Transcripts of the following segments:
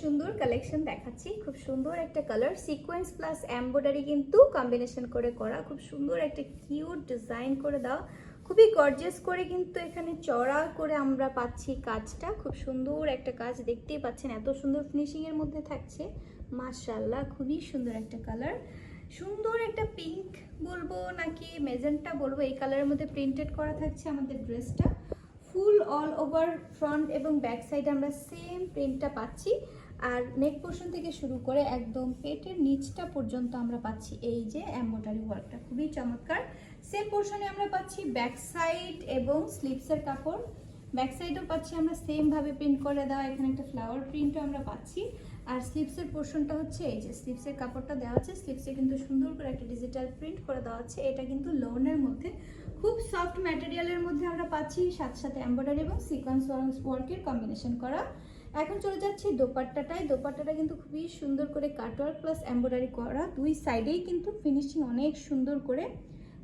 সুন্দর কালেকশন দেখাচ্ছি। খুব সুন্দর একটা কালার, সিকোয়েন্স প্লাস এমব্রয়ডারি কিন্তু কম্বিনেশন করে করা, খুব সুন্দর একটা কিউট ডিজাইন করে দাও, খুবই গর্জিয়াস করে কিন্তু এখানে চড়া করে আমরা পাচ্ছি কাজটা। খুব সুন্দর একটা কাজ, দেখতেই পাচ্ছেন এত সুন্দর ফিনিশিং এর মধ্যে থাকছে। মাশাআল্লাহ, খুবই সুন্দর একটা কালার, সুন্দর একটা পিঙ্ক বলবো নাকি মেজেন্টা বলবো, এই কালারের মধ্যে প্রিন্টেড করা থাকছে আমাদের ড্রেসটা। ফুল অল ওভার ফ্রন্ট এবং ব্যাক সাইডে আমরা সেম প্রিন্টটা পাচ্ছি। আর নেক পোর্শন থেকে শুরু করে একদম পেটের নিচটা পর্যন্ত আমরা পাচ্ছি এই যে এমব্রয়ডারি ওয়ার্কটা, খুবই চমৎকার। সেম পোর্শনে আমরা পাচ্ছি ব্যাক সাইড এবং স্লিভসের কাপড়, ব্যাক সাইডেও পাচ্ছি আমরা সেম ভাবে প্রিন্ট করে দেওয়া, এখানে একটা ফ্লাওয়ার প্রিন্টও আমরা পাচ্ছি। আর স্লিভসের পোর্শনটা হচ্ছে এই যে স্লিভসের কাপড়টা দেওয়া আছে, স্লিভসে কিন্তু সুন্দর করে একটা ডিজিটাল প্রিন্ট করে দেওয়া আছে। এটা কিন্তু লোনের মধ্যে খুব সফট ম্যাটেরিয়ালের মধ্যে আমরা পাচ্ছি, সাথে সাথে এমব্রয়ডারি এবং সিকোয়েন্স ওয়ার্কের কম্বিনেশন করা। এখন চলে যাচ্ছি দোপাট্টাটায়। দোপাট্টাটা কিন্তু খুবই সুন্দর করে কাটওয়ার্ক প্লাস এমব্রয়ডারি করা, দুই সাইডেই কিন্তু ফিনিশিং অনেক সুন্দর করে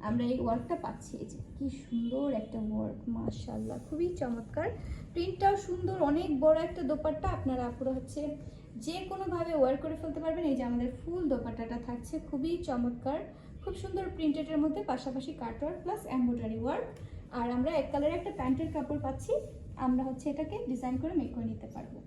আমরা এই ওয়ার্কটা পাচ্ছি। এই যে কি সুন্দর একটা ওয়ার্ক, মাশাআল্লাহ, খুবই চমৎকার। প্রিন্টটাও সুন্দর, অনেক বড় একটা দোপাট্টা, আপনারা পুরো হচ্ছে যে কোনোভাবে ওয়ার করে ফেলতে পারবেন। এই যে আমাদের ফুল দোপাট্টাটা থাকছে খুবই চমৎকার, খুব সুন্দর প্রিন্টেডের মধ্যে, পাশাপাশি কাটওয়ার্ক প্লাস এমব্রয়ডারি ওয়ার্ক। আর আমরা এক কালারে একটা প্যান্টের কাপড় পাচ্ছি, আমরা হচ্ছে এটাকে ডিজাইন করে মেক করে নিতে পারবো।